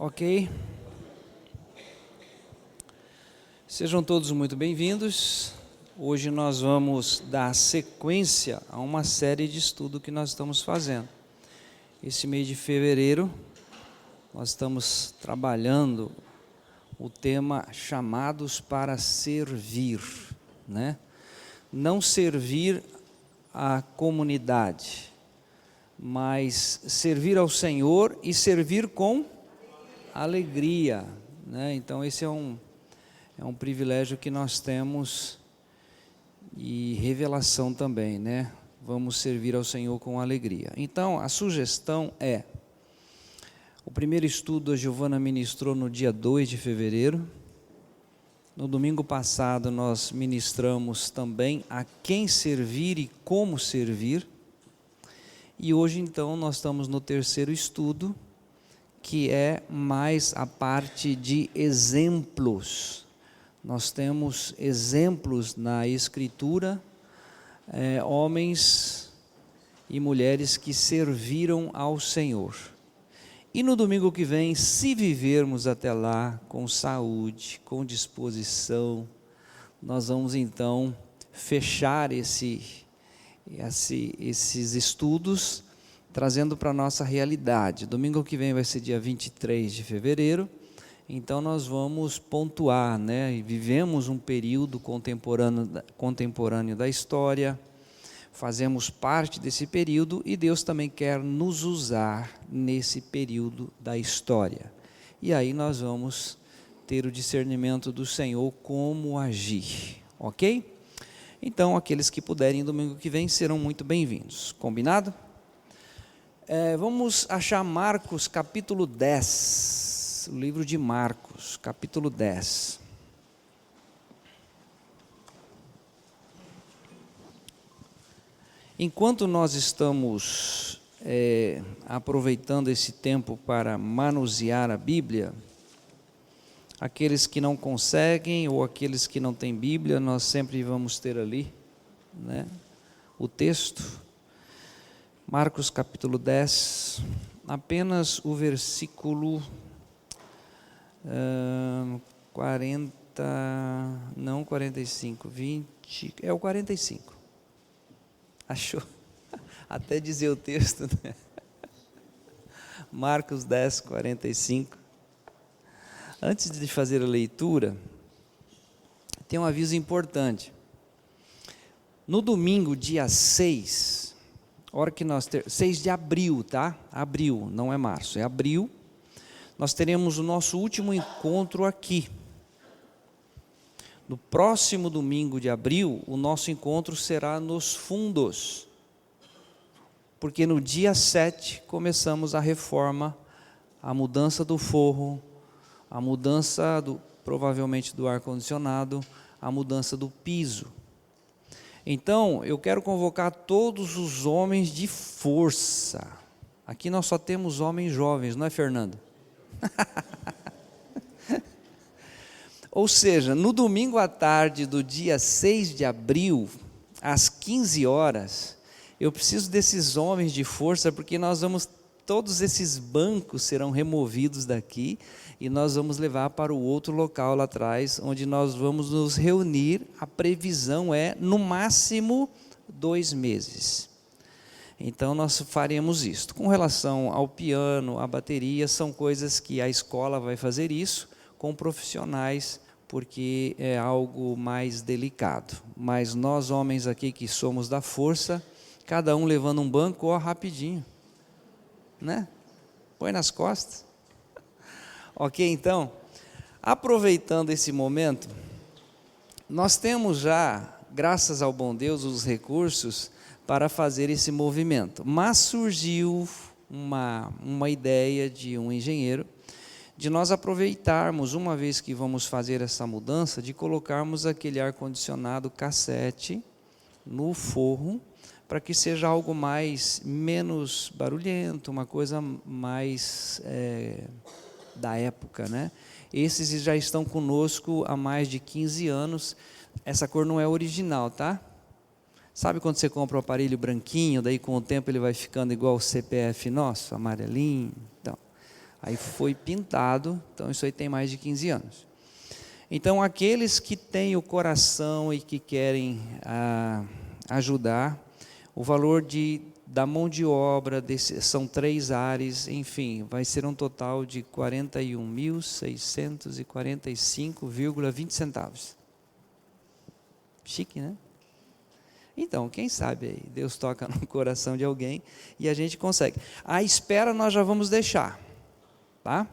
Ok. Sejam todos muito bem-vindos. Hoje nós vamos dar sequência a uma série de estudo que nós estamos fazendo. Esse mês de fevereiro, nós estamos trabalhando o tema chamados para servir, né? Não servir a comunidade, mas servir ao Senhor e servir com alegria, né? Então esse é um privilégio que nós temos e revelação também, né? Vamos servir ao Senhor com alegria. Então a sugestão é, o primeiro estudo a Giovana ministrou no dia 2 de fevereiro, no domingo passado nós ministramos também a quem servir e como servir, e hoje então nós estamos no terceiro estudo, que é mais a parte de exemplos. Nós temos exemplos na Escritura, homens e mulheres que serviram ao Senhor. E no domingo que vem, se vivermos até lá, com saúde, com disposição, nós vamos então fechar esses estudos, trazendo para a nossa realidade. Domingo que vem vai ser dia 23 de fevereiro, então nós vamos pontuar, né? E vivemos um período contemporâneo da história, fazemos parte desse período e Deus também quer nos usar nesse período da história. E aí nós vamos ter o discernimento do Senhor como agir, ok? Então aqueles que puderem domingo que vem serão muito bem-vindos, combinado? Vamos achar Marcos capítulo 10, o livro de Marcos, capítulo 10. Enquanto nós estamos aproveitando esse tempo para manusear a Bíblia, aqueles que não conseguem ou aqueles que não têm Bíblia, nós sempre vamos ter ali, né, o texto. Marcos capítulo 10, apenas o versículo 45, 20, é o 45. Achou? Até dizer o texto, né? Marcos 10, 45. Antes de fazer a leitura, tem um aviso importante. No domingo, dia 6, hora que 6 de abril, tá? Abril, não é março, é abril. Nós teremos o nosso último encontro aqui. No próximo domingo de abril, o nosso encontro será nos fundos. Porque no dia 7 começamos a reforma, a mudança do forro, a mudança provavelmente do ar-condicionado, a mudança do piso. Então, eu quero convocar todos os homens de força. Aqui nós só temos homens jovens, não é, Fernando? Ou seja, no domingo à tarde do dia 6 de abril, às 15 horas, eu preciso desses homens de força, porque todos esses bancos serão removidos daqui, e nós vamos levar para o outro local lá atrás, onde nós vamos nos reunir. A previsão é, no máximo, 2 meses. Então, nós faremos isso. Com relação ao piano, à bateria, são coisas que a escola vai fazer isso com profissionais, porque é algo mais delicado. Mas nós, homens aqui que somos da força, cada um levando um banco, rapidinho, né? Põe nas costas. Ok, então, aproveitando esse momento, nós temos já, graças ao bom Deus, os recursos para fazer esse movimento. Mas surgiu uma ideia de um engenheiro, de nós aproveitarmos, uma vez que vamos fazer essa mudança, de colocarmos aquele ar-condicionado cassete no forro, para que seja algo menos barulhento, uma coisa mais da época, né? Esses já estão conosco há mais de 15 anos. Essa cor não é original, tá? Sabe quando você compra um aparelho branquinho, daí com o tempo ele vai ficando igual o CPF nosso, amarelinho? Então, Aí foi pintado, então isso aí tem mais de 15 anos. Então, aqueles que têm o coração e que querem ajudar, o valor da mão de obra, são 3 ares, enfim, vai ser um total de 41.645,20 centavos. Chique, né? Então, quem sabe aí, Deus toca no coração de alguém e a gente consegue. A espera nós já vamos deixar, tá?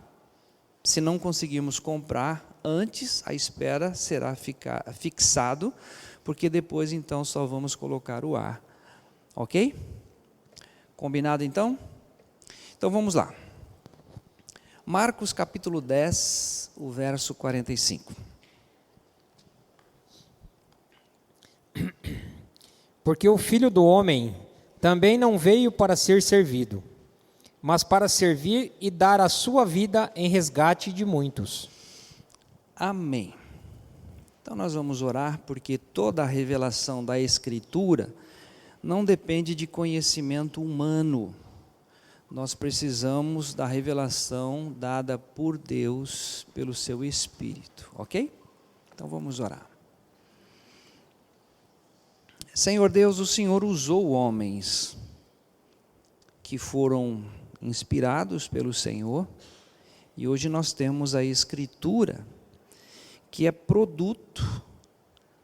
Se não conseguirmos comprar antes, a espera será fixado, porque depois então só vamos colocar o ar. Ok? Combinado então? Então vamos lá. Marcos capítulo 10, o verso 45. Porque o Filho do Homem também não veio para ser servido, mas para servir e dar a sua vida em resgate de muitos. Amém. Então nós vamos orar, porque toda a revelação da Escritura não depende de conhecimento humano. Nós precisamos da revelação dada por Deus, pelo seu Espírito, ok? Então vamos orar. Senhor Deus, o Senhor usou homens que foram inspirados pelo Senhor, e hoje nós temos a Escritura, que é produto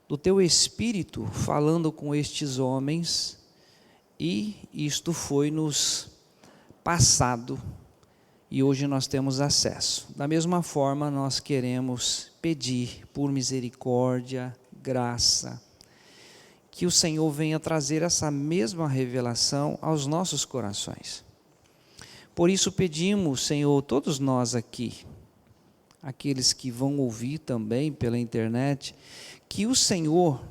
do Teu Espírito falando com estes homens, e isto foi nos passado, e hoje nós temos acesso. Da mesma forma, nós queremos pedir por misericórdia, graça, que o Senhor venha trazer essa mesma revelação aos nossos corações. Por isso pedimos, Senhor, todos nós aqui, aqueles que vão ouvir também pela internet, que o Senhor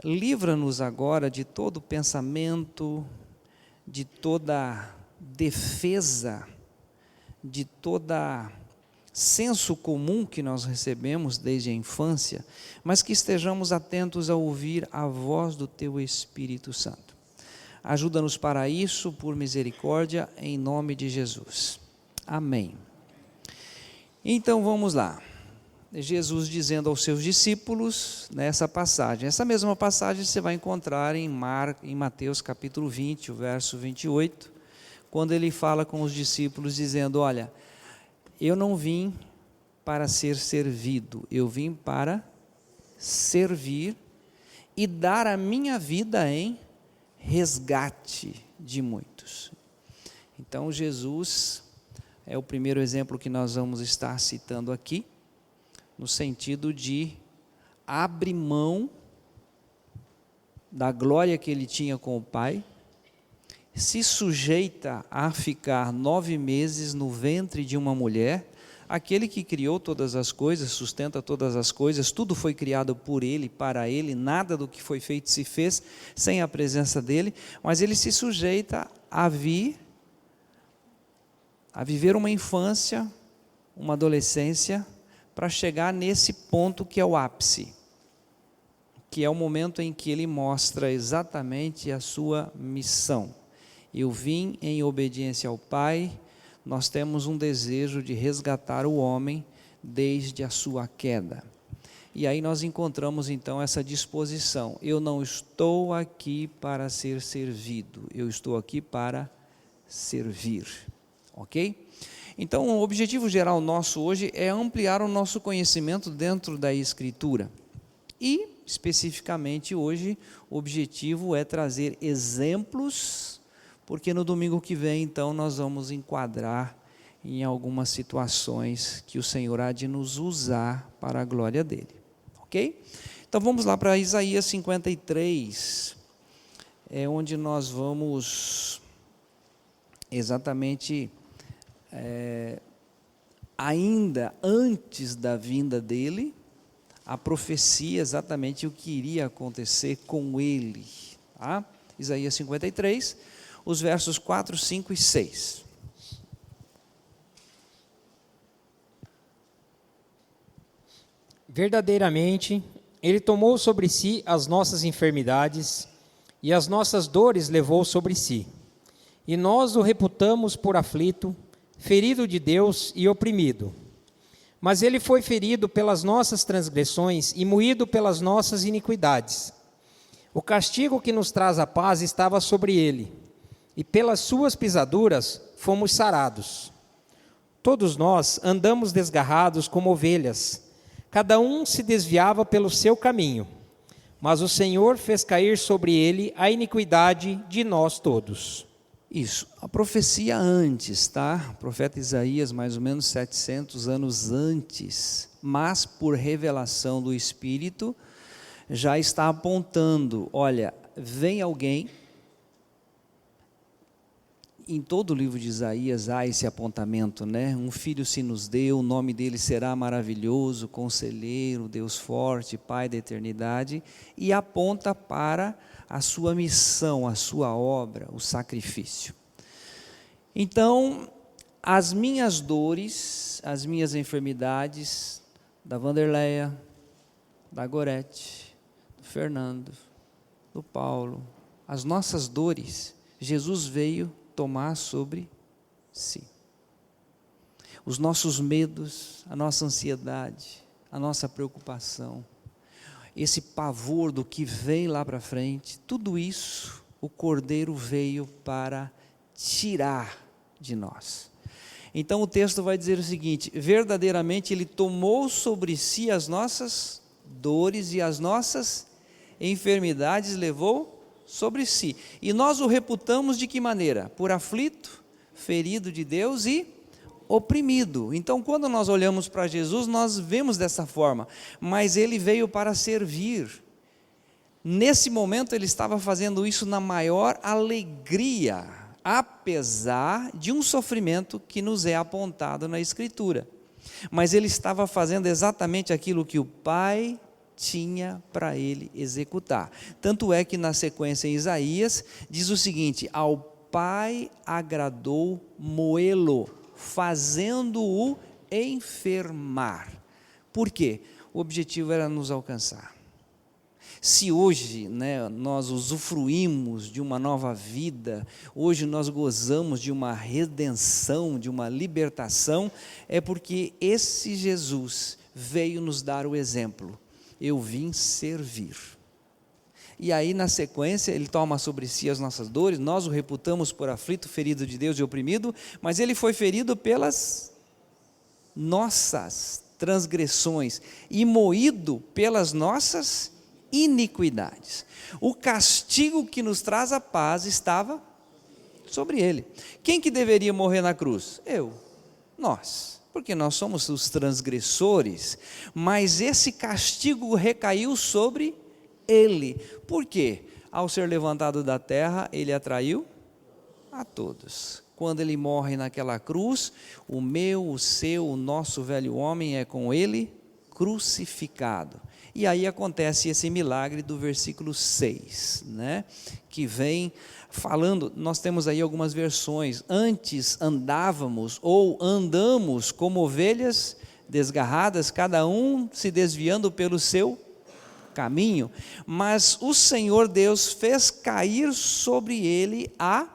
livra-nos agora de todo pensamento, de toda defesa, de toda senso comum que nós recebemos desde a infância, mas que estejamos atentos a ouvir a voz do Teu Espírito Santo. Ajuda-nos para isso, por misericórdia, em nome de Jesus. Amém. Então vamos lá. Jesus dizendo aos seus discípulos, nessa passagem, essa mesma passagem você vai encontrar em Mateus capítulo 20, o verso 28, quando ele fala com os discípulos dizendo, olha, eu não vim para ser servido, eu vim para servir e dar a minha vida em resgate de muitos. Então Jesus é o primeiro exemplo que nós vamos estar citando aqui, no sentido de abrir mão da glória que ele tinha com o Pai, se sujeita a ficar 9 meses no ventre de uma mulher, aquele que criou todas as coisas, sustenta todas as coisas, tudo foi criado por Ele, para Ele, nada do que foi feito se fez sem a presença dEle, mas Ele se sujeita a viver uma infância, uma adolescência, para chegar nesse ponto que é o ápice, que é o momento em que Ele mostra exatamente a sua missão. Eu vim em obediência ao Pai, nós temos um desejo de resgatar o homem desde a sua queda. E aí nós encontramos então essa disposição. Eu não estou aqui para ser servido, eu estou aqui para servir. Ok? Então o objetivo geral nosso hoje é ampliar o nosso conhecimento dentro da Escritura. E, especificamente hoje, o objetivo é trazer exemplos, porque no domingo que vem, então, nós vamos enquadrar em algumas situações que o Senhor há de nos usar para a glória dEle. Ok? Então vamos lá para Isaías 53, onde nós vamos exatamente, ainda antes da vinda dEle, a profecia exatamente o que iria acontecer com Ele. Tá? Isaías 53, os versos 4, 5 e 6. Verdadeiramente, Ele tomou sobre si as nossas enfermidades e as nossas dores levou sobre si. E nós o reputamos por aflito, ferido de Deus e oprimido. Mas ele foi ferido pelas nossas transgressões e moído pelas nossas iniquidades. O castigo que nos traz a paz estava sobre ele, e pelas suas pisaduras fomos sarados. Todos nós andamos desgarrados como ovelhas, cada um se desviava pelo seu caminho, mas o Senhor fez cair sobre ele a iniquidade de nós todos. Isso, a profecia antes, tá? O profeta Isaías, mais ou menos 700 anos antes, mas por revelação do Espírito, já está apontando, olha, vem alguém. Em todo o livro de Isaías há esse apontamento, né? Um filho se nos deu, o nome dele será maravilhoso, conselheiro, Deus forte, Pai da eternidade, e aponta para a sua missão, a sua obra, o sacrifício. Então, as minhas dores, as minhas enfermidades, da Vanderleia, da Gorete, do Fernando, do Paulo, as nossas dores, Jesus veio tomar sobre si. Os nossos medos, a nossa ansiedade, a nossa preocupação, esse pavor do que vem lá para frente, tudo isso o Cordeiro veio para tirar de nós. Então o texto vai dizer o seguinte: verdadeiramente ele tomou sobre si as nossas dores e as nossas enfermidades levou sobre si. E nós o reputamos de que maneira? Por aflito, ferido de Deus e oprimido. Então, quando nós olhamos para Jesus, nós vemos dessa forma, mas ele veio para servir. Nesse momento ele estava fazendo isso na maior alegria, apesar de um sofrimento que nos é apontado na Escritura. Mas ele estava fazendo exatamente aquilo que o Pai tinha para ele executar. Tanto é que na sequência em Isaías diz o seguinte: ao Pai agradou moê-lo, fazendo-o enfermar. Por quê? O objetivo era nos alcançar. Se hoje, nós usufruímos de uma nova vida, hoje nós gozamos de uma redenção, de uma libertação, é porque esse Jesus veio nos dar o exemplo. Eu vim servir. E aí na sequência ele toma sobre si as nossas dores, nós o reputamos por aflito, ferido de Deus e oprimido, mas ele foi ferido pelas nossas transgressões e moído pelas nossas iniquidades. O castigo que nos traz a paz estava sobre ele. Quem que deveria morrer na cruz? Nós. Porque nós somos os transgressores, mas esse castigo recaiu sobre ele. Por quê? Ao ser levantado da terra, ele atraiu a todos. Quando ele morre naquela cruz, o meu, o seu, o nosso velho homem é com ele crucificado. E aí acontece esse milagre do versículo 6, que vem falando, nós temos aí algumas versões: antes andávamos ou andamos como ovelhas desgarradas, cada um se desviando pelo seu caminho, mas o Senhor Deus fez cair sobre ele a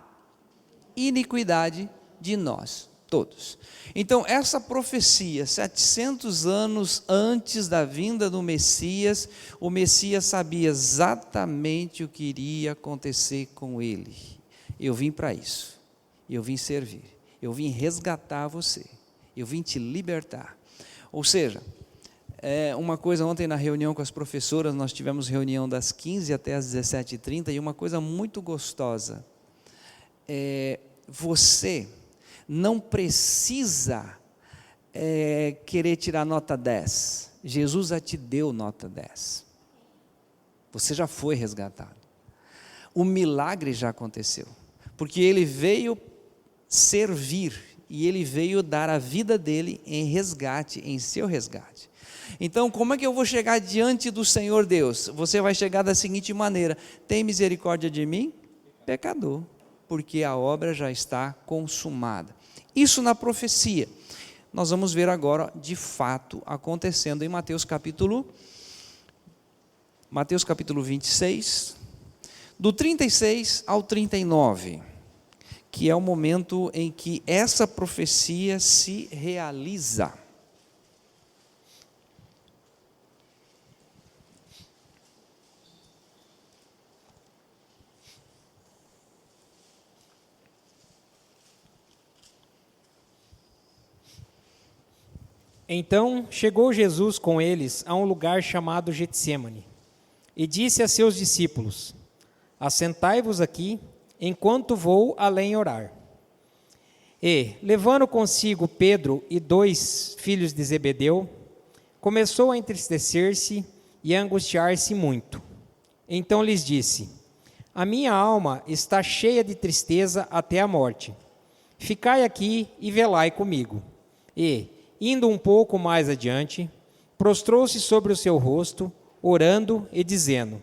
iniquidade de nós todos. Então essa profecia, 700 anos antes da vinda do Messias, o Messias sabia exatamente o que iria acontecer com ele. Eu vim para isso, eu vim servir, eu vim resgatar você, eu vim te libertar. Ou seja, uma coisa, ontem na reunião com as professoras, nós tivemos reunião das 15 até as 17h30, e uma coisa muito gostosa, você não precisa querer tirar nota 10. Jesus já te deu nota 10. Você já foi resgatado. O milagre já aconteceu. Porque ele veio servir e ele veio dar a vida dele em resgate, em seu resgate. Então, como é que eu vou chegar diante do Senhor Deus? Você vai chegar da seguinte maneira: tem misericórdia de mim, pecador, porque a obra já está consumada. Isso na profecia. Nós vamos ver agora, de fato, acontecendo em Mateus capítulo 26, do 36 ao 39, que é o momento em que essa profecia se realiza. Então chegou Jesus com eles a um lugar chamado Getsêmani e disse a seus discípulos: assentai-vos aqui, enquanto vou além orar. E, levando consigo Pedro e 2 filhos de Zebedeu, começou a entristecer-se e a angustiar-se muito. Então lhes disse: a minha alma está cheia de tristeza até a morte. Ficai aqui e velai comigo. E, indo um pouco mais adiante, prostrou-se sobre o seu rosto, orando e dizendo: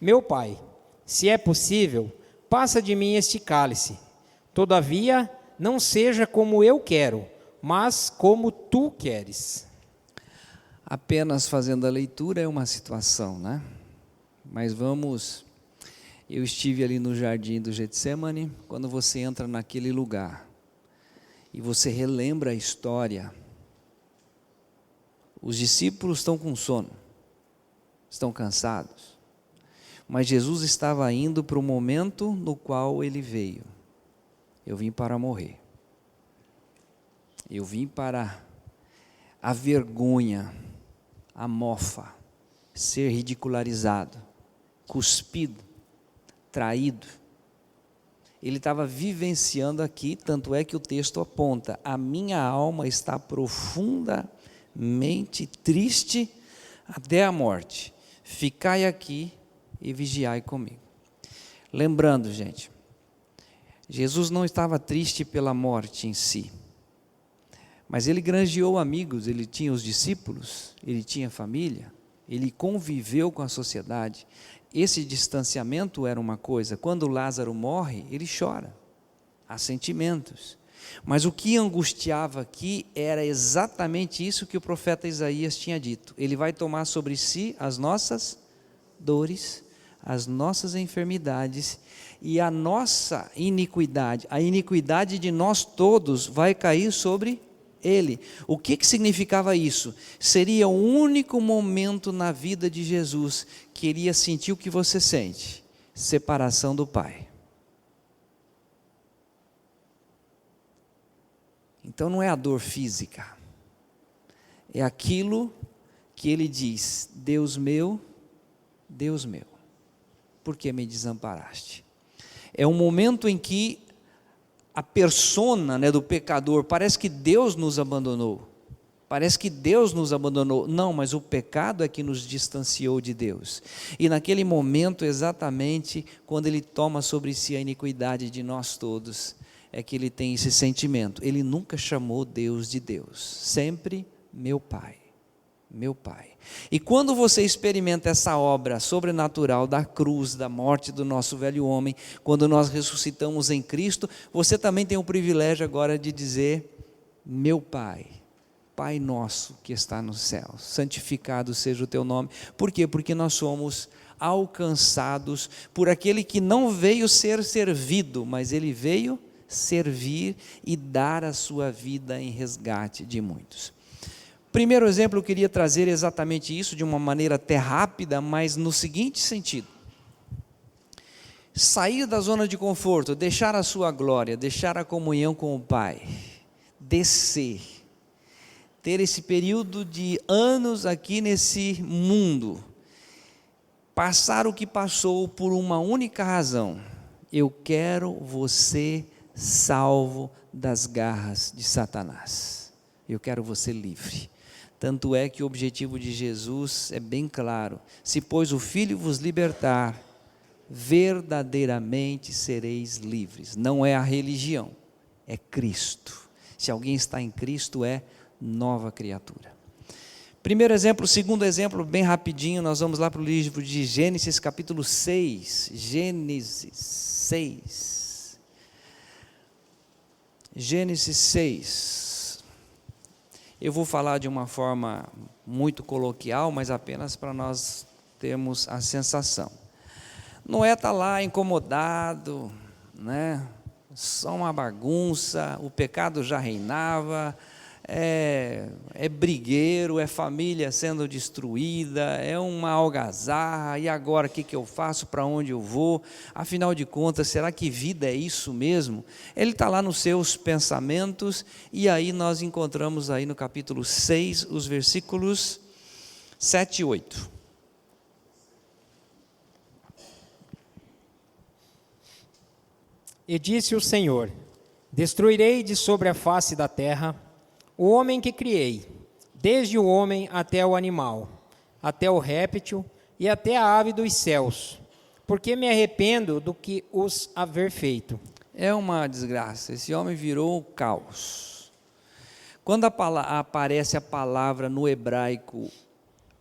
meu pai, se é possível, passa de mim este cálice. Todavia, não seja como eu quero, mas como tu queres. Apenas fazendo a leitura é uma situação, né? Mas eu estive ali no jardim do Getsêmani, quando você entra naquele lugar e você relembra a história. Os discípulos estão com sono, estão cansados, mas Jesus estava indo para o momento no qual ele veio. Eu vim para morrer, eu vim para a vergonha, a mofa, ser ridicularizado, cuspido, traído. Ele estava vivenciando aqui, tanto é que o texto aponta: a minha alma está profundamente triste até a morte. Ficai aqui e vigiai comigo. Lembrando, gente, Jesus não estava triste pela morte em si, mas ele granjeou amigos, ele tinha os discípulos, ele tinha família, ele conviveu com a sociedade. Esse distanciamento era uma coisa. Quando Lázaro morre, ele chora, há sentimentos. Mas o que angustiava aqui era exatamente isso que o profeta Isaías tinha dito: ele vai tomar sobre si as nossas dores, as nossas enfermidades, e a nossa iniquidade, a iniquidade de nós todos vai cair sobre ele. O que significava isso? Seria o único momento na vida de Jesus que ele ia sentir o que você sente: separação do Pai. Então não é a dor física, é aquilo que ele diz: Deus meu, por que me desamparaste? É um momento em que a persona, do pecador, parece que Deus nos abandonou. Não, mas o pecado é que nos distanciou de Deus. E naquele momento, exatamente, quando ele toma sobre si a iniquidade de nós todos, é que ele tem esse sentimento. Ele nunca chamou Deus de Deus, sempre meu Pai. Meu Pai. E quando você experimenta essa obra sobrenatural da cruz, da morte do nosso velho homem, quando nós ressuscitamos em Cristo, você também tem o privilégio agora de dizer: meu Pai, Pai nosso que está no céu, santificado seja o teu nome. Por quê? Porque nós somos alcançados por aquele que não veio ser servido, mas ele veio servir e dar a sua vida em resgate de muitos. Primeiro exemplo, eu queria trazer exatamente isso de uma maneira até rápida, mas no seguinte sentido: sair da zona de conforto, deixar a sua glória, deixar a comunhão com o Pai, descer, ter esse período de anos aqui nesse mundo, passar o que passou por uma única razão: eu quero você salvo das garras de Satanás, eu quero você livre. Tanto é que o objetivo de Jesus é bem claro: se pois o Filho vos libertar, verdadeiramente sereis livres. Não é a religião, é Cristo. Se alguém está em Cristo, é nova criatura. Primeiro exemplo. Segundo exemplo, bem rapidinho, nós vamos lá para o livro de Gênesis capítulo 6. Gênesis 6. Eu vou falar de uma forma muito coloquial, mas apenas para nós termos a sensação. Noé está lá incomodado, só uma bagunça, o pecado já reinava, é brigueiro, é família sendo destruída, é uma algazarra, e agora o que eu faço, para onde eu vou? Afinal de contas, será que vida é isso mesmo? Ele está lá nos seus pensamentos, e aí nós encontramos aí no capítulo 6, os versículos 7 e 8. E disse o Senhor: destruirei de sobre a face da terra o homem que criei, desde o homem até o animal, até o réptil e até a ave dos céus, porque me arrependo do que os haver feito. É uma desgraça, esse homem virou caos. Quando aparece a palavra no hebraico,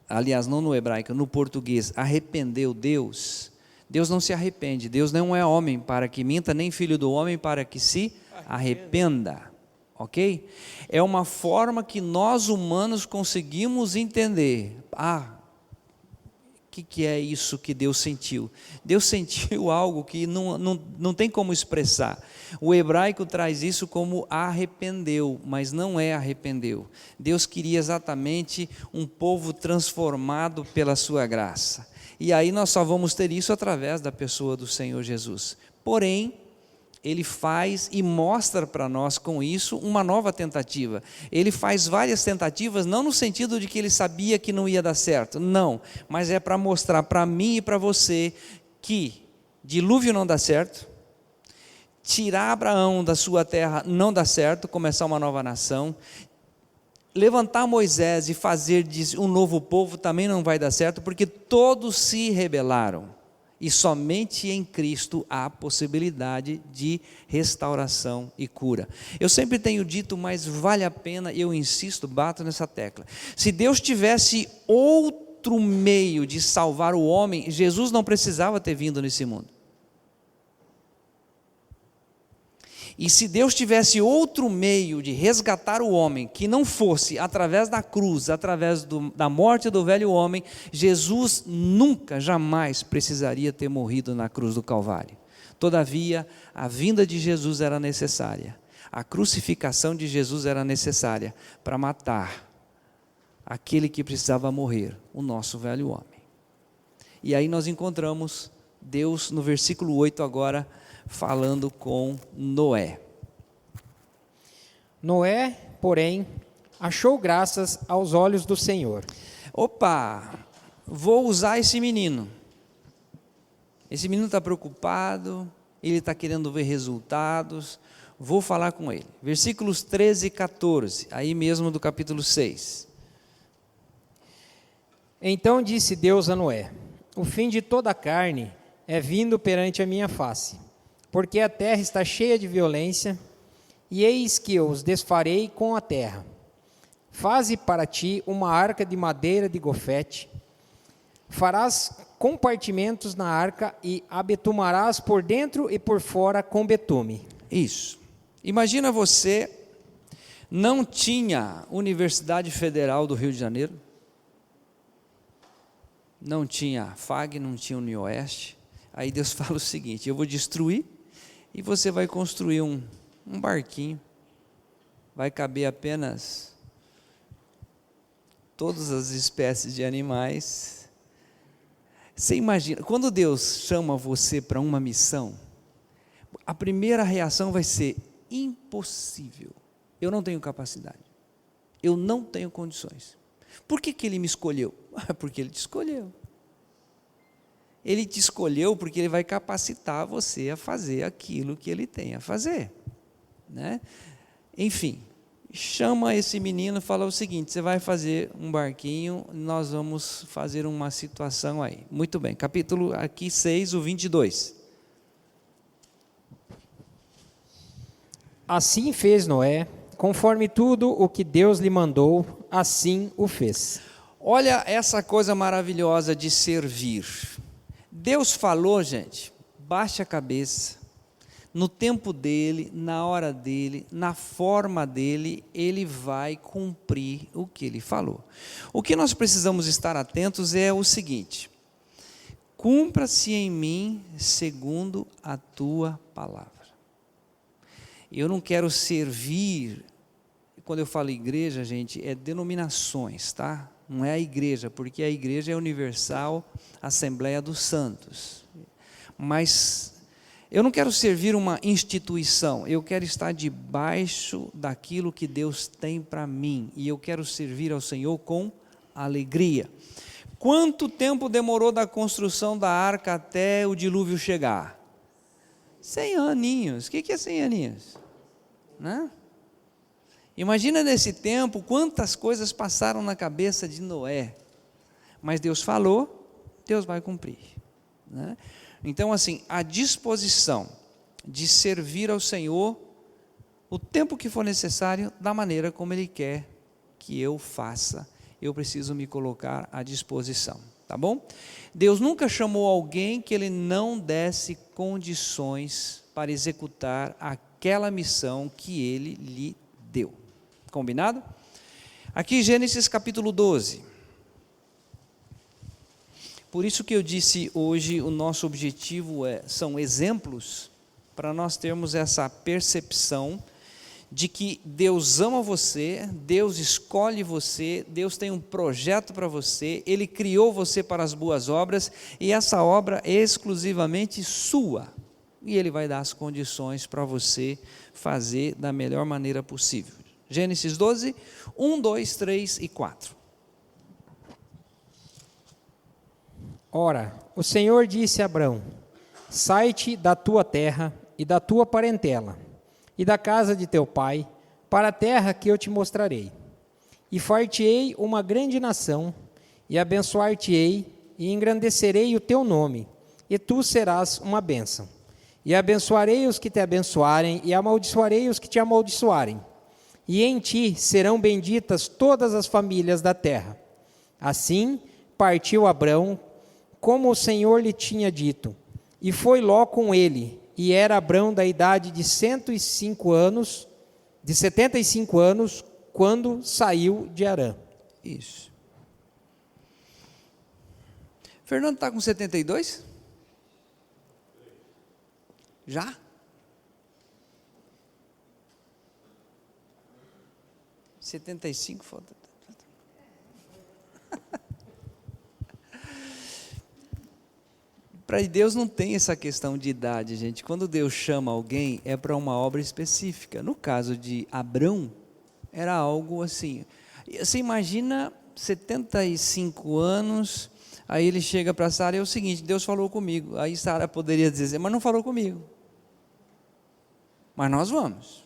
aliás, não no hebraico, no português, arrependeu Deus, Deus não se arrepende, Deus não é homem para que minta, nem filho do homem para que se arrependa. Ok? É uma forma que nós humanos conseguimos entender. O que é isso que Deus sentiu? Deus sentiu algo que não tem como expressar. O hebraico traz isso como arrependeu, mas não é arrependeu. Deus queria exatamente um povo transformado pela sua graça. E aí nós só vamos ter isso através da pessoa do Senhor Jesus. Porém, Ele faz e mostra para nós com isso uma nova tentativa. Ele faz várias tentativas, não no sentido de que ele sabia que não ia dar certo, não, mas é para mostrar para mim e para você que dilúvio não dá certo, tirar Abraão da sua terra não dá certo, começar uma nova nação, levantar Moisés e fazer um novo povo também não vai dar certo, porque todos se rebelaram. E somente em Cristo há possibilidade de restauração e cura. Eu sempre tenho dito, mas vale a pena, eu insisto, bato nessa tecla. Se Deus tivesse outro meio de salvar o homem, Jesus não precisava ter vindo nesse mundo. E se Deus tivesse outro meio de resgatar o homem, que não fosse através da cruz, através da morte do velho homem, Jesus nunca, jamais precisaria ter morrido na cruz do Calvário. Todavia, a vinda de Jesus era necessária, a crucificação de Jesus era necessária para matar aquele que precisava morrer, o nosso velho homem. E aí nós encontramos Deus no versículo 8 agora, falando com Noé. Noé, porém, achou graças aos olhos do Senhor. Opa, vou usar esse menino. Esse menino está preocupado, ele está querendo ver resultados, vou falar com ele. Versículos 13 e 14, aí mesmo do capítulo 6. Então disse Deus a Noé: o fim de toda a carne é vindo perante a minha face, porque a terra está cheia de violência, e eis que eu os desfarei com a terra. Faze para ti uma arca de madeira de gofete, farás compartimentos na arca e a betumarás por dentro e por fora com betume. Isso. Imagina você, não tinha Universidade Federal do Rio de Janeiro, não tinha FAG, não tinha UniOeste. Aí Deus fala o seguinte: eu vou destruir e você vai construir um barquinho, vai caber apenas todas as espécies de animais. Você imagina, quando Deus chama você para uma missão, a primeira reação vai ser: impossível, eu não tenho capacidade, eu não tenho condições. Por que Ele me escolheu? Porque Ele te escolheu. Ele te escolheu porque Ele vai capacitar você a fazer aquilo que Ele tem a fazer, né? Enfim, chama esse menino e fala o seguinte: você vai fazer um barquinho, nós vamos fazer uma situação aí. Muito bem, capítulo aqui 6, o 22. Assim fez Noé, conforme tudo o que Deus lhe mandou, assim o fez. Olha essa coisa maravilhosa de servir. Deus falou, gente, baixe a cabeça, no tempo dele, na hora dele, na forma dele, ele vai cumprir o que ele falou. O que nós precisamos estar atentos é o seguinte: cumpra-se em mim segundo a tua palavra. Eu não quero servir, quando eu falo igreja, gente, é denominações, tá? Não é a igreja, porque a igreja é universal, Assembleia dos Santos. Mas eu não quero servir uma instituição, eu quero estar debaixo daquilo que Deus tem para mim, e eu quero servir ao Senhor com alegria. Quanto tempo demorou da construção da arca até o dilúvio chegar? 100 aninhos. O que é 100 aninhos? Né? Imagina nesse tempo quantas coisas passaram na cabeça de Noé. Mas Deus falou, Deus vai cumprir. Né? Então, assim, a disposição de servir ao Senhor o tempo que for necessário, da maneira como Ele quer que eu faça, eu preciso me colocar à disposição, tá bom? Deus nunca chamou alguém que Ele não desse condições para executar aquela missão que Ele lhe deu. Combinado? Aqui Gênesis capítulo 12. Por isso que eu disse hoje, o nosso objetivo são exemplos, para nós termos essa percepção de que Deus ama você, Deus escolhe você, Deus tem um projeto para você, Ele criou você para as boas obras, e essa obra é exclusivamente sua, e Ele vai dar as condições para você fazer da melhor maneira possível. Gênesis 12, 1, 2, 3 e 4. Ora, o Senhor disse a Abrão: sai-te da tua terra e da tua parentela, e da casa de teu pai, para a terra que eu te mostrarei. E far-te-ei uma grande nação, e abençoar-te-ei, e engrandecerei o teu nome, e tu serás uma bênção. E abençoarei os que te abençoarem, e amaldiçoarei os que te amaldiçoarem. E em ti serão benditas todas as famílias da terra. Assim partiu Abrão, como o Senhor lhe tinha dito, e foi Ló com ele, e era Abrão da idade de 75 anos, quando saiu de Harã. Isso. Fernando está com 72? Já? 75 falta. Para Deus não tem essa questão de idade, gente. Quando Deus chama alguém, é para uma obra específica. No caso de Abrão, era algo assim. Você imagina 75 anos, aí ele chega para Sara, é o seguinte: Deus falou comigo. Aí Sara poderia dizer, mas não falou comigo. Mas nós vamos.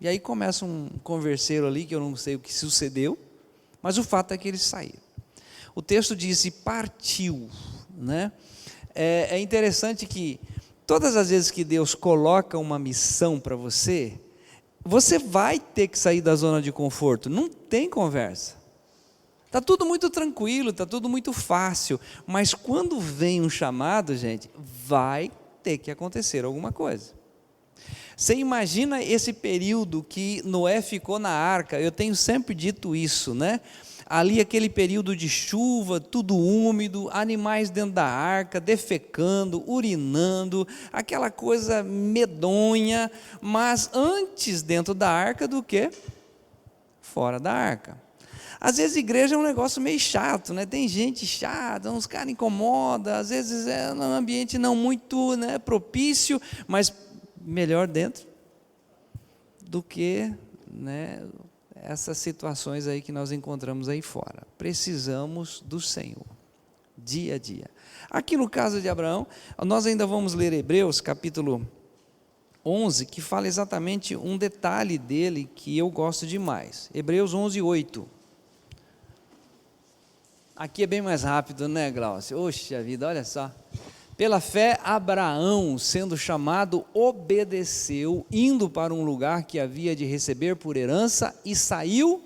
E aí começa um converseiro ali, que eu não sei o que sucedeu, mas o fato é que eles saíram. O texto diz, e partiu, né? É interessante que todas as vezes que Deus coloca uma missão para você, você vai ter que sair da zona de conforto, não tem conversa. Está tudo muito tranquilo, está tudo muito fácil, mas quando vem um chamado, gente, vai ter que acontecer alguma coisa. Você imagina esse período que Noé ficou na arca, eu tenho sempre dito isso, né? Ali aquele período de chuva, tudo úmido, animais dentro da arca, defecando, urinando, aquela coisa medonha, mas antes dentro da arca do que fora da arca. Às vezes igreja é um negócio meio chato, né? Tem gente chata, uns caras incomodam, às vezes é um ambiente não muito, né, propício, mas melhor dentro do que, né, essas situações aí que nós encontramos aí fora. Precisamos do Senhor, dia a dia. Aqui no caso de Abraão, nós ainda vamos ler Hebreus capítulo 11, que fala exatamente um detalhe dele que eu gosto demais. Hebreus 11, 8. Aqui é bem mais rápido, né, Glaucio? Oxa vida, olha só. Pela fé, Abraão, sendo chamado, obedeceu, indo para um lugar que havia de receber por herança, e saiu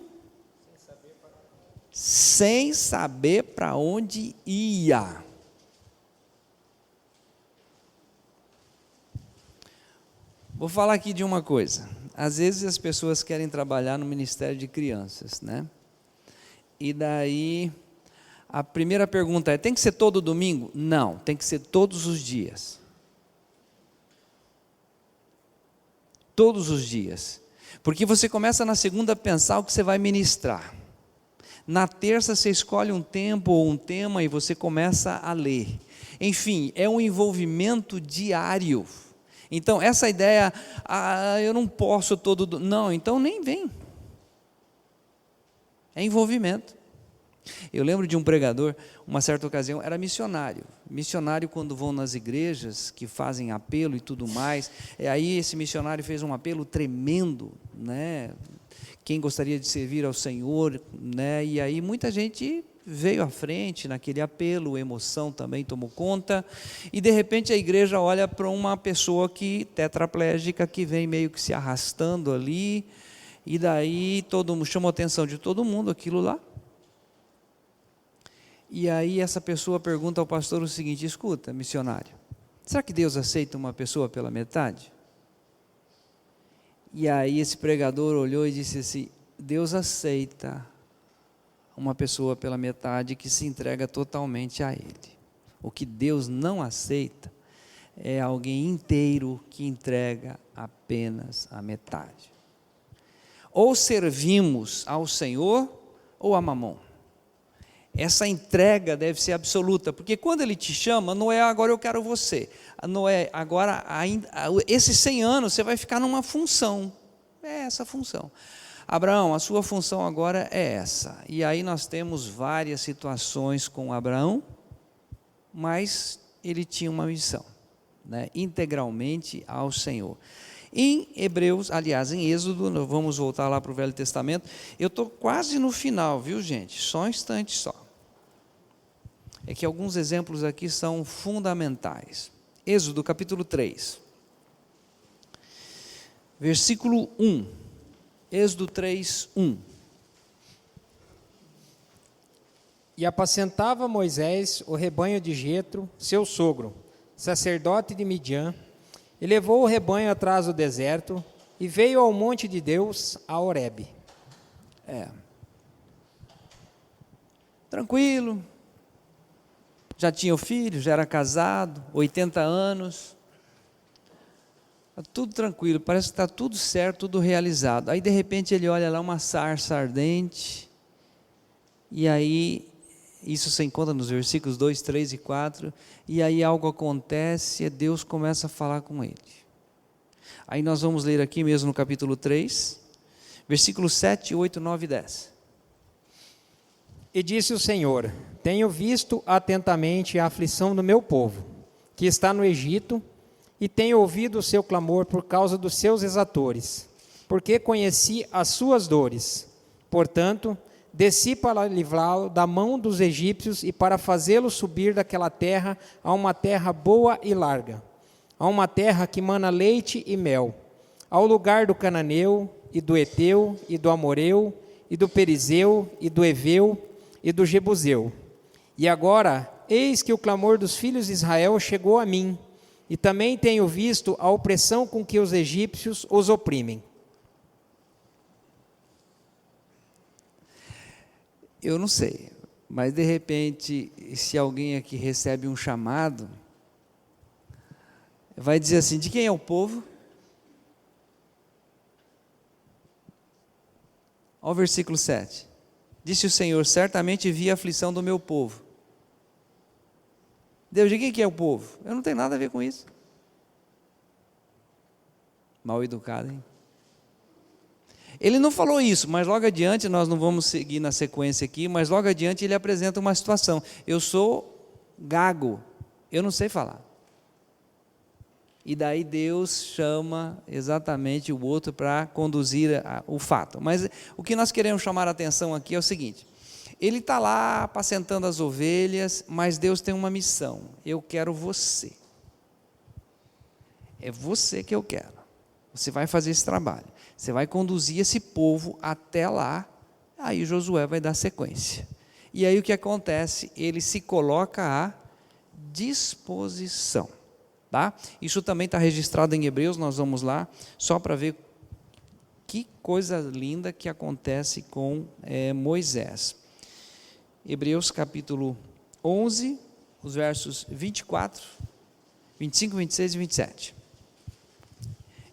sem saber para onde ia. Vou falar aqui de uma coisa. Às vezes as pessoas querem trabalhar no Ministério de Crianças, né? E daí a primeira pergunta é: tem que ser todo domingo? Não, tem que ser todos os dias. todos os dias, porque você começa na segunda a pensar o que você vai ministrar. Na terça você escolhe um tempo ou um tema e você começa a ler. Enfim, é um envolvimento diário. Então, essa ideia, eu não posso todo... Não, então nem vem. É envolvimento. Eu lembro de um pregador, uma certa ocasião, era missionário. Missionário quando vão nas igrejas, que fazem apelo e tudo mais. Aí esse missionário fez um apelo tremendo, né? Quem gostaria de servir ao Senhor, né? E aí muita gente veio à frente naquele apelo, emoção também tomou conta, e de repente a igreja olha para uma pessoa tetraplégica, que vem meio que se arrastando ali, e daí chamou a atenção de todo mundo aquilo lá. E aí essa pessoa pergunta ao pastor o seguinte: escuta, missionário, será que Deus aceita uma pessoa pela metade? E aí esse pregador olhou e disse assim: Deus aceita uma pessoa pela metade que se entrega totalmente a Ele. O que Deus não aceita é alguém inteiro que entrega apenas a metade. Ou servimos ao Senhor ou a Mamon. Essa entrega deve ser absoluta, porque quando Ele te chama, não é agora eu quero você, não é agora, esses 100 anos você vai ficar numa função, é essa função. Abraão, a sua função agora é essa. E aí nós temos várias situações com Abraão, mas ele tinha uma missão, né? Integralmente ao Senhor. Em Hebreus, aliás, em Êxodo, vamos voltar lá para o Velho Testamento. Eu estou quase no final, viu, gente? Só um instante só. É que alguns exemplos aqui são fundamentais. Êxodo capítulo 3, versículo 1. Êxodo 3, 1. E apacentava Moisés o rebanho de Jetro, seu sogro, sacerdote de Midian, e levou o rebanho atrás do deserto, e veio ao monte de Deus, a Horebe. Tranquilo, já tinha o filho, já era casado, 80 anos, tudo tranquilo, parece que está tudo certo, tudo realizado. Aí de repente ele olha lá uma sarça ardente, e aí, isso se encontra nos versículos 2, 3 e 4, e aí algo acontece e Deus começa a falar com ele. Aí nós vamos ler aqui mesmo no capítulo 3, versículos 7, 8, 9 e 10. E disse o Senhor: tenho visto atentamente a aflição do meu povo, que está no Egito, e tenho ouvido o seu clamor por causa dos seus exatores, porque conheci as suas dores. Portanto, desci para livrá-lo da mão dos egípcios e para fazê-lo subir daquela terra a uma terra boa e larga, a uma terra que mana leite e mel, ao lugar do cananeu, e do eteu, e do amoreu, e do perizeu, e do eveu, e do jebuseu. E agora, eis que o clamor dos filhos de Israel chegou a mim, e também tenho visto a opressão com que os egípcios os oprimem. Eu não sei, mas de repente, se alguém aqui recebe um chamado, vai dizer assim: de quem é o povo? Olha o versículo 7. Disse o Senhor: certamente vi a aflição do meu povo. Deus, de quem é o povo? Eu não tenho nada a ver com isso. Mal educado, hein? Ele não falou isso, mas logo adiante, nós não vamos seguir na sequência aqui, mas logo adiante ele apresenta uma situação: eu sou gago, eu não sei falar. E daí Deus chama exatamente o outro para conduzir o fato. Mas o que nós queremos chamar a atenção aqui é o seguinte: ele está lá apacentando as ovelhas, mas Deus tem uma missão: eu quero você. É você que eu quero. Você vai fazer esse trabalho. Você vai conduzir esse povo até lá. Aí Josué vai dar sequência. E aí o que acontece? Ele se coloca à disposição. Tá? Isso também está registrado em Hebreus, nós vamos lá, só para ver que coisa linda que acontece com Moisés. Hebreus capítulo 11, os versos 24, 25, 26 e 27.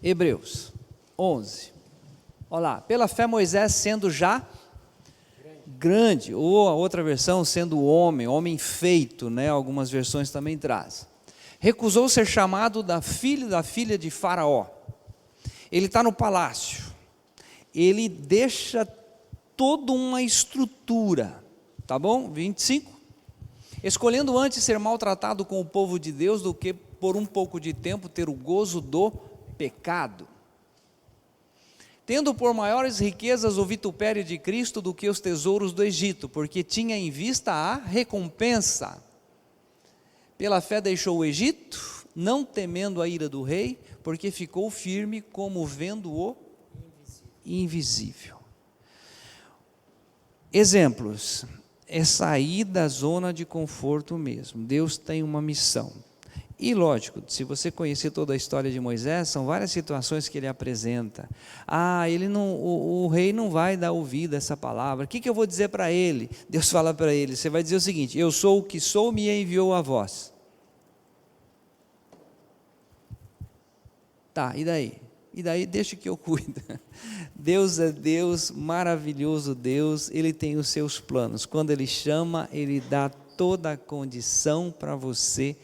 Hebreus 11. Olha lá, pela fé Moisés sendo já grande, ou a outra versão sendo homem feito, né? Algumas versões também trazem. Recusou ser chamado da filha de Faraó. Ele está no palácio, ele deixa toda uma estrutura, tá bom? 25. Escolhendo antes ser maltratado com o povo de Deus do que por um pouco de tempo ter o gozo do pecado. Tendo por maiores riquezas o vitupério de Cristo do que os tesouros do Egito, porque tinha em vista a recompensa. Pela fé deixou o Egito, não temendo a ira do rei, porque ficou firme como vendo o invisível. Exemplos, é sair da zona de conforto mesmo. Deus tem uma missão. E lógico, se você conhecer toda a história de Moisés, são várias situações que ele apresenta. O rei não vai dar ouvido a essa palavra. O que eu vou dizer para ele? Deus fala para ele, você vai dizer o seguinte: eu sou o que sou, me enviou a vós. Tá, e daí? E daí deixa que eu cuido. Deus é Deus, maravilhoso Deus, Ele tem os seus planos. Quando Ele chama, Ele dá toda a condição para você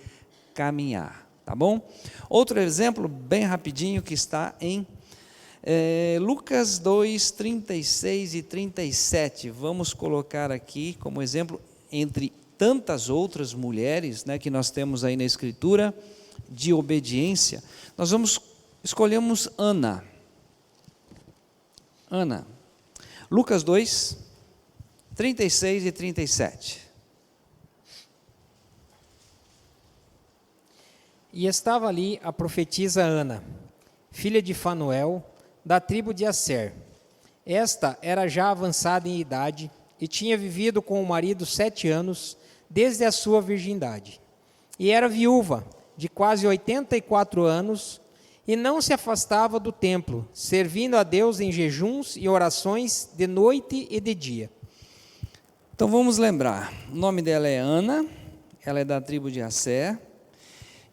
caminhar, tá bom? Outro exemplo, bem rapidinho, que está em Lucas 2, 36 e 37. Vamos colocar aqui como exemplo, entre tantas outras mulheres, né, que nós temos aí na Escritura, de obediência. Nós escolhemos Ana. Lucas 2, 36 e 37. E estava ali a profetisa Ana, filha de Fanuel, da tribo de Asser. Esta era já avançada em idade e tinha vivido com o marido 7 anos, desde a sua virgindade. E era viúva, de quase 84 anos, e não se afastava do templo, servindo a Deus em jejuns e orações de noite e de dia. Então vamos lembrar, o nome dela é Ana, ela é da tribo de Asser,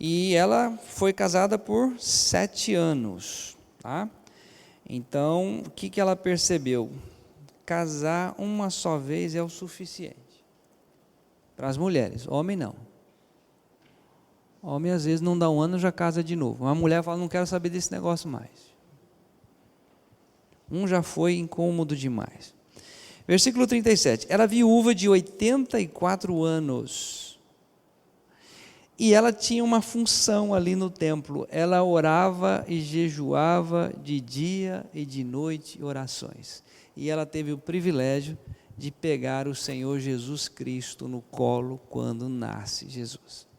e ela foi casada por 7 anos, tá? Então, o que ela percebeu? Casar uma só vez é o suficiente para as mulheres, homem não. Homem às vezes não dá um ano, já casa de novo. Uma mulher fala, não quero saber desse negócio mais. Já foi incômodo demais. Versículo 37, era viúva de 84 anos. E ela tinha uma função ali no templo, ela orava e jejuava de dia e de noite, orações. E ela teve o privilégio de pegar o Senhor Jesus Cristo no colo quando nasce Jesus.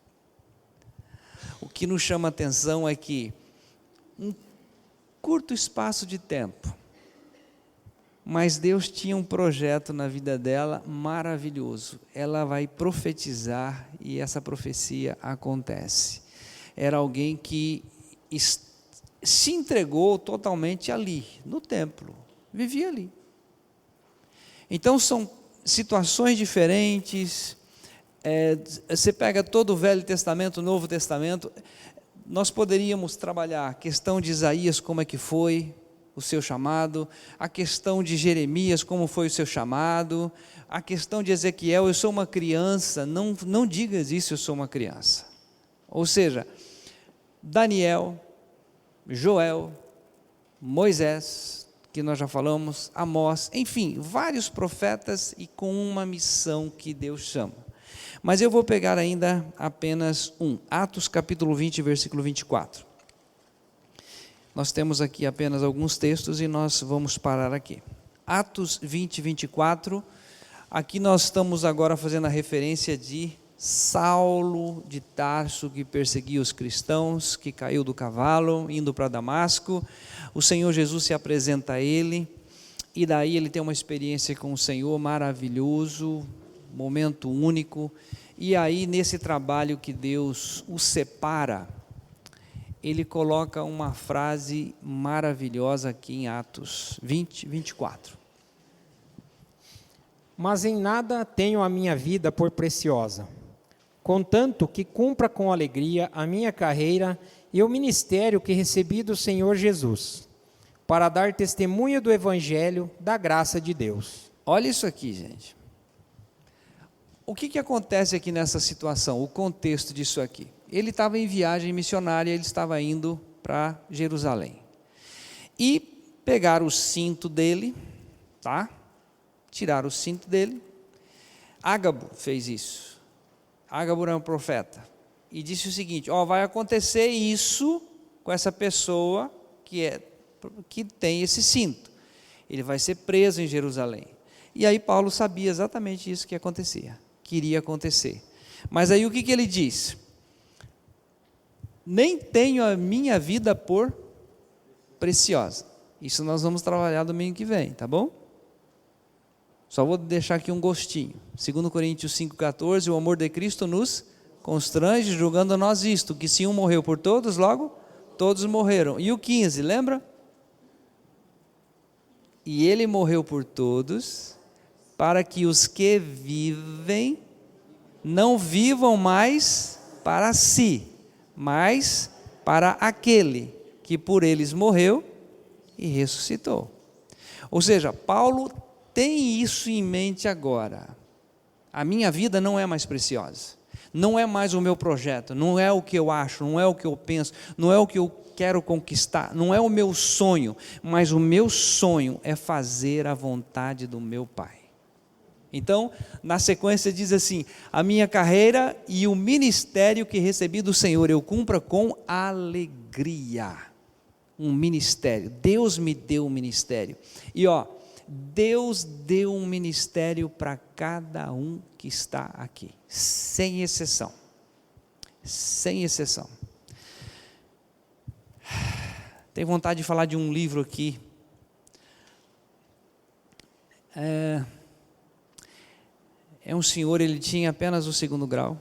O que nos chama a atenção é que, um curto espaço de tempo, mas Deus tinha um projeto na vida dela maravilhoso. Ela vai profetizar e essa profecia acontece. Era alguém que se entregou totalmente ali, no templo, vivia ali. Então são situações diferentes. Você pega todo o Velho Testamento, o Novo Testamento, nós poderíamos trabalhar a questão de Isaías, como é que foi o seu chamado, a questão de Jeremias, como foi o seu chamado, a questão de Ezequiel, eu sou uma criança, não digas isso, eu sou uma criança. Ou seja, Daniel, Joel, Moisés, que nós já falamos, Amós, enfim, vários profetas e com uma missão que Deus chama. Mas eu vou pegar ainda apenas Atos capítulo 20, versículo 24. Nós temos aqui apenas alguns textos e nós vamos parar aqui. Atos 20, 24, aqui nós estamos agora fazendo a referência de Saulo de Tarso, que perseguia os cristãos, que caiu do cavalo, indo para Damasco. O Senhor Jesus se apresenta a ele, e daí ele tem uma experiência com o Senhor maravilhoso, momento único, e aí nesse trabalho que Deus o separa, ele coloca uma frase maravilhosa aqui em Atos 20, 24. Mas em nada tenho a minha vida por preciosa, contanto que cumpra com alegria a minha carreira e o ministério que recebi do Senhor Jesus, para dar testemunho do evangelho da graça de Deus. Olha isso aqui, gente. O que acontece aqui nessa situação? O contexto disso aqui. Ele estava em viagem missionária, ele estava indo para Jerusalém. E pegaram o cinto dele, tá? Tiraram o cinto dele. Ágabo fez isso. Ágabo era um profeta. E disse o seguinte: vai acontecer isso com essa pessoa que tem esse cinto. Ele vai ser preso em Jerusalém. E aí Paulo sabia exatamente isso que acontecia, que iria acontecer. Mas aí o que ele diz? Nem tenho a minha vida por preciosa. Isso nós vamos trabalhar domingo que vem, tá bom? Só vou deixar aqui um gostinho. 2 Coríntios 5,14, o amor de Cristo nos constrange, julgando nós isto, que se um morreu por todos, logo todos morreram. E o 15, lembra? E ele morreu por todos, para que os que vivem não vivam mais para si, mas para aquele que por eles morreu e ressuscitou. Ou seja, Paulo tem isso em mente agora. A minha vida não é mais preciosa, não é mais o meu projeto, não é o que eu acho, não é o que eu penso, não é o que eu quero conquistar, não é o meu sonho, mas o meu sonho é fazer a vontade do meu Pai. Então, na sequência diz assim: a minha carreira e o ministério que recebi do Senhor eu cumpra com alegria. Um ministério, Deus me deu um ministério. E Deus deu um ministério para cada um que está aqui, sem exceção. Sem exceção. Tenho vontade de falar de um livro aqui. É um senhor, ele tinha apenas o 2º grau.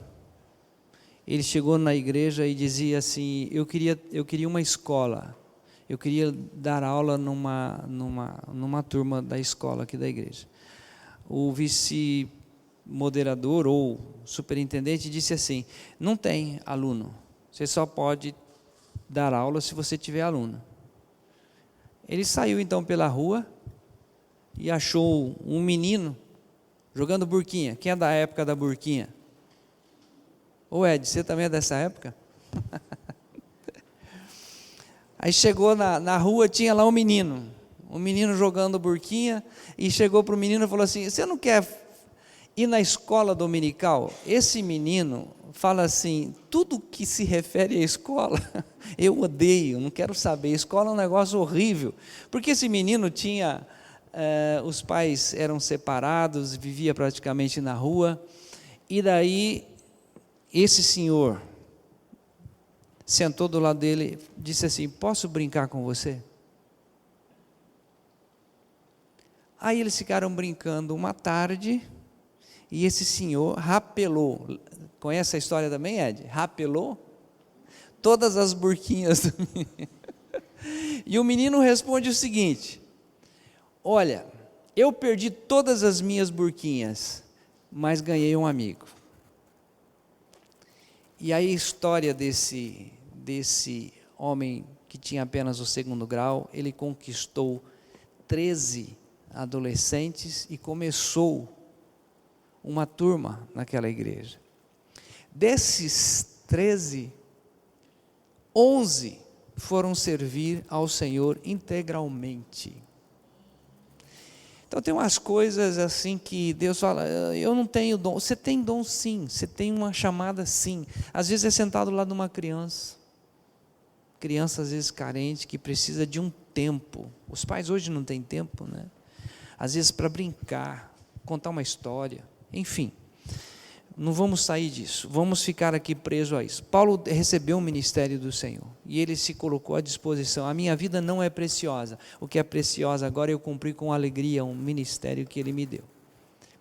Ele chegou na igreja e dizia assim: eu queria uma escola. Eu queria dar aula numa turma da escola aqui da igreja. O vice-moderador ou superintendente disse assim: não tem aluno, você só pode dar aula se você tiver aluno. Ele saiu então pela rua e achou um menino jogando burquinha. Quem é da época da burquinha? Ô Ed, você também é dessa época? Aí chegou na rua, tinha lá um menino jogando burquinha, e chegou para o menino e falou assim: você não quer ir na escola dominical? Esse menino fala assim: tudo que se refere à escola, eu odeio, não quero saber, escola é um negócio horrível, porque esse menino tinha, os pais eram separados, vivia praticamente na rua, e daí esse senhor sentou do lado dele, disse assim: posso brincar com você? Aí eles ficaram brincando uma tarde, e esse senhor rapelou. Conhece a história também, Ed? Rapelou todas as burquinhas do menino. E o menino responde o seguinte: olha, eu perdi todas as minhas burquinhas, mas ganhei um amigo. E aí a história desse homem que tinha apenas o 2º grau, ele conquistou 13 adolescentes e começou uma turma naquela igreja. Desses 13, 11 foram servir ao Senhor integralmente. Então tem umas coisas assim que Deus fala: eu não tenho dom. Você tem dom sim, você tem uma chamada sim. Às vezes é sentado lá de uma criança às vezes carente, que precisa de um tempo. Os pais hoje não têm tempo, né? Às vezes para brincar, contar uma história, enfim. Não vamos sair disso, vamos ficar aqui presos a isso. Paulo recebeu o ministério do Senhor, e ele se colocou à disposição. A minha vida não é preciosa, o que é preciosa agora eu cumpri com alegria um ministério que ele me deu.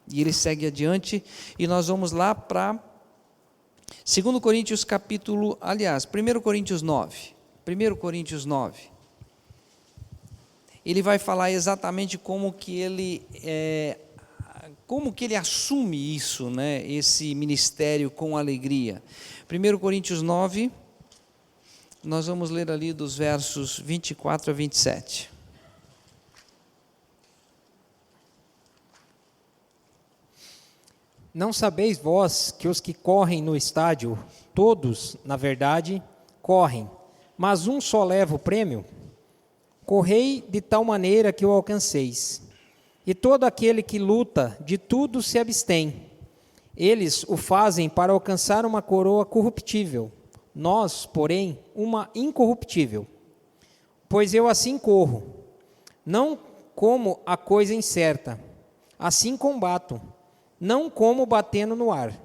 E ele segue adiante, e nós vamos lá para 2 Coríntios 1 Coríntios 9. 1 Coríntios 9. Ele vai falar exatamente como que ele assume isso, né, esse ministério com alegria. 1 Coríntios 9, nós vamos ler ali dos versos 24 a 27. Não sabeis vós que os que correm no estádio, todos, na verdade, correm, mas um só leva o prêmio? Correi de tal maneira que o alcanceis. E todo aquele que luta, de tudo se abstém. Eles o fazem para alcançar uma coroa corruptível, nós, porém, uma incorruptível. Pois eu assim corro, não como a coisa incerta, assim combato, não como batendo no ar.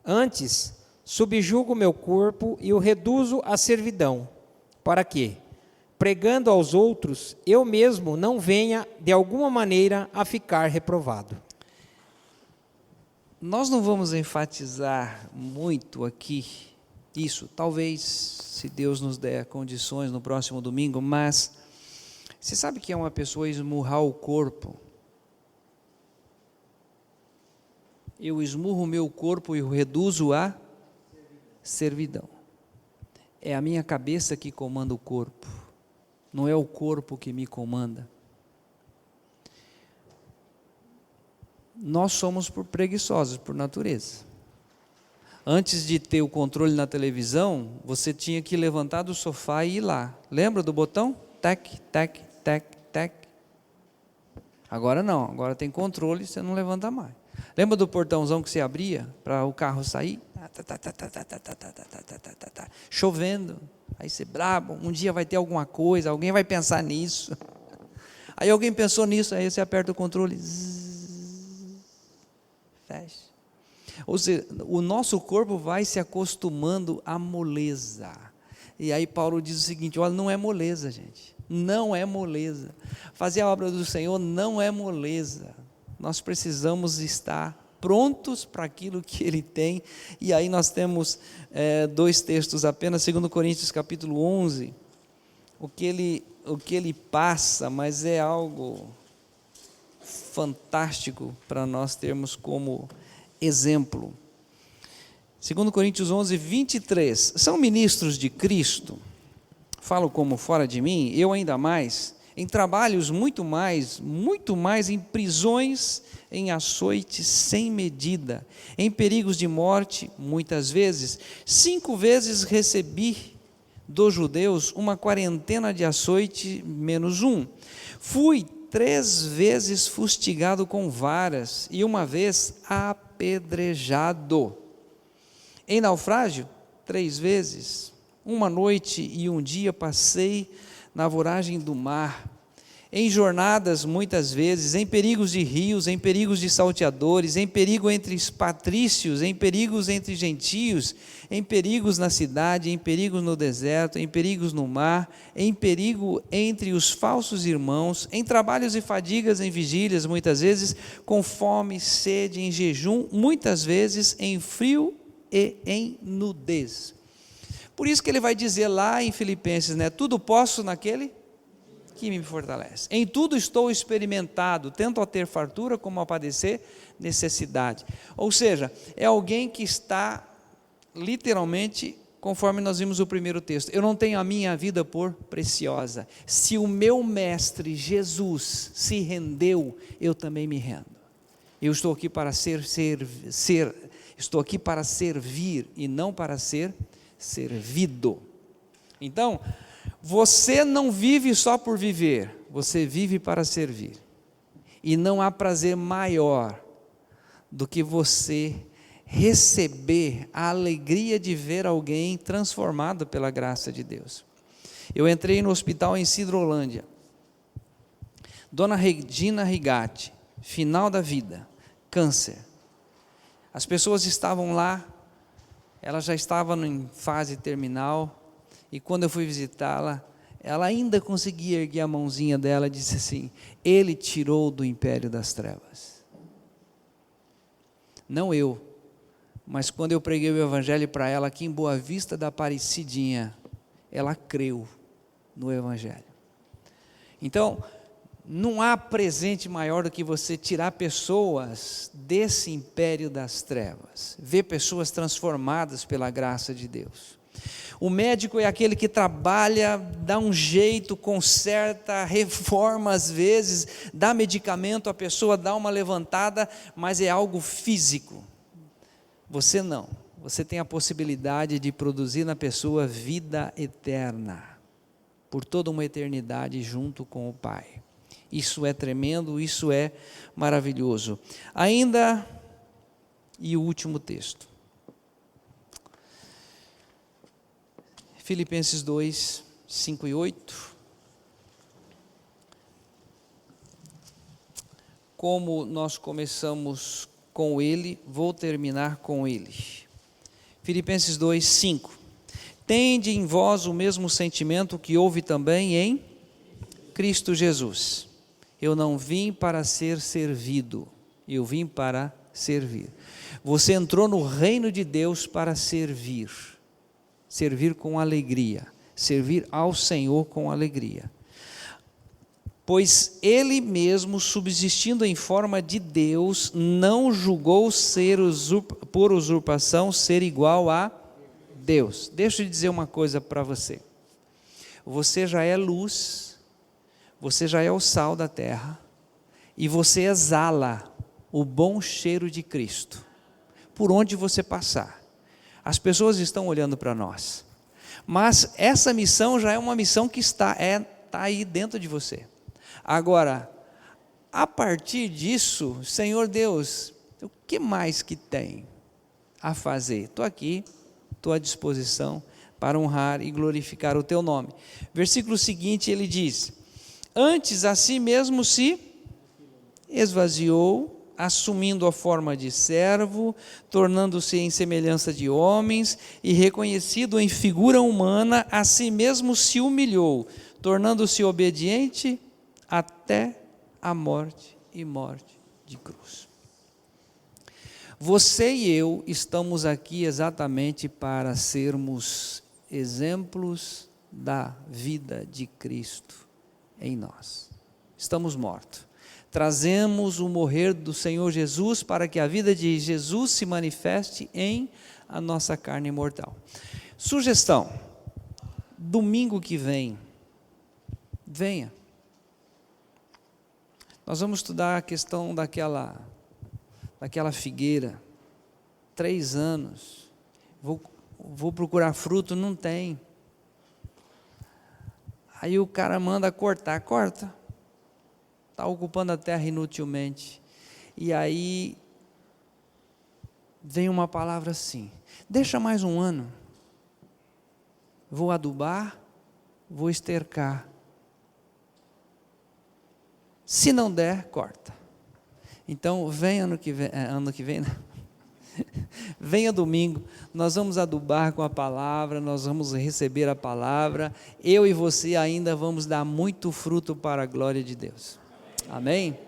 Antes, subjugo meu corpo e o reduzo à servidão, para que, pregando aos outros, eu mesmo não venha, de alguma maneira, a ficar reprovado. Nós não vamos enfatizar muito aqui isso, talvez, se Deus nos der condições no próximo domingo, mas você sabe que é uma pessoa esmurrar o corpo? Eu esmurro o meu corpo e o reduzo à servidão. É a minha cabeça que comanda o corpo, não é o corpo que me comanda. Nós somos preguiçosos por natureza. Antes de ter o controle na televisão, você tinha que levantar do sofá e ir lá. Lembra do botão? Tac, tac, tac, tac. Agora não, agora tem controle e você não levanta mais. Lembra do portãozão que você abria para o carro sair? Chovendo, aí você brabo, um dia vai ter alguma coisa, alguém vai pensar nisso. Aí alguém pensou nisso, aí você aperta o controle, fecha. Ou seja, o nosso corpo vai se acostumando à moleza. E aí Paulo diz o seguinte, olha, não é moleza, gente, não é moleza. Fazer a obra do Senhor não é moleza. Nós precisamos estar prontos para aquilo que Ele tem. E aí nós temos dois textos apenas, 2 Coríntios capítulo 11, o que ele passa, mas é algo fantástico para nós termos como exemplo. 2 Coríntios 11, 23, são ministros de Cristo, falo como fora de mim, eu ainda mais, em trabalhos muito mais, em prisões, em açoites sem medida, em perigos de morte, muitas vezes, 5 vezes recebi dos judeus uma quarentena de açoite menos um, fui 3 vezes fustigado com varas, e uma vez apedrejado, em naufrágio, 3 vezes, uma noite e um dia passei na voragem do mar, em jornadas muitas vezes, em perigos de rios, em perigos de salteadores, em perigo entre patrícios, em perigos entre gentios, em perigos na cidade, em perigos no deserto, em perigos no mar, em perigo entre os falsos irmãos, em trabalhos e fadigas, em vigílias muitas vezes, com fome, sede, em jejum, muitas vezes em frio e em nudez. Por isso que ele vai dizer lá em Filipenses, né, tudo posso naquele que me fortalece. Em tudo estou experimentado, tanto a ter fartura como a padecer necessidade. Ou seja, é alguém que está literalmente, conforme nós vimos o primeiro texto, eu não tenho a minha vida por preciosa. Se o meu mestre Jesus se rendeu, eu também me rendo. Eu estou aqui para estou aqui para servir e não para ser servido. Então, você não vive só por viver, você vive para servir. E não há prazer maior do que você receber a alegria de ver alguém transformado pela graça de Deus. Eu entrei no hospital em Sidrolândia. Dona Regina Rigatti, final da vida, câncer. As pessoas estavam lá, ela já estava em fase terminal, e quando eu fui visitá-la, ela ainda conseguia erguer a mãozinha dela e disse assim, Ele tirou do império das trevas. Não eu, mas quando eu preguei o evangelho para ela aqui em Boa Vista da Aparecidinha, ela creu no evangelho. Então, não há presente maior do que você tirar pessoas desse império das trevas, ver pessoas transformadas pela graça de Deus. O médico é aquele que trabalha, dá um jeito, conserta, reforma às vezes, dá medicamento, a pessoa dá uma levantada, mas é algo físico. Você não. Você tem a possibilidade de produzir na pessoa vida eterna, por toda uma eternidade junto com o Pai. Isso é tremendo, isso é maravilhoso. Ainda, e o último texto. Filipenses 2, 5 e 8. Como nós começamos com ele, vou terminar com ele. Filipenses 2, 5. Tende em vós o mesmo sentimento que houve também em Cristo Jesus. Eu não vim para ser servido, eu vim para servir. Você entrou no reino de Deus para servir. Servir com alegria. Servir ao Senhor com alegria. Pois ele mesmo, subsistindo em forma de Deus, não julgou ser por usurpação ser igual a Deus. Deixa eu dizer uma coisa para você. Você já é luz, você já é o sal da terra, e você exala o bom cheiro de Cristo, por onde você passar. As pessoas estão olhando para nós, mas essa missão já é uma missão que está aí dentro de você. Agora, a partir disso, Senhor Deus, o que mais que tem a fazer? Estou aqui, estou à disposição para honrar e glorificar o teu nome. Versículo seguinte, ele diz: antes a si mesmo se esvaziou, assumindo a forma de servo, tornando-se em semelhança de homens, e reconhecido em figura humana, a si mesmo se humilhou, tornando-se obediente até a morte e morte de cruz. Você e eu estamos aqui exatamente para sermos exemplos da vida de Cristo em nós. Estamos mortos. Trazemos o morrer do Senhor Jesus para que a vida de Jesus se manifeste em a nossa carne mortal. Sugestão: domingo que vem, venha. Nós vamos estudar a questão daquela figueira. 3 anos. Vou procurar fruto, não tem. Aí o cara manda cortar, corta. Está ocupando a terra inutilmente. E aí vem uma palavra assim: deixa mais 1 ano. Vou adubar, vou estercar. Se não der, corta. Então, vem ano que vem, não. Venha domingo, nós vamos adubar com a palavra, nós vamos receber a palavra, eu e você ainda vamos dar muito fruto para a glória de Deus. Amém?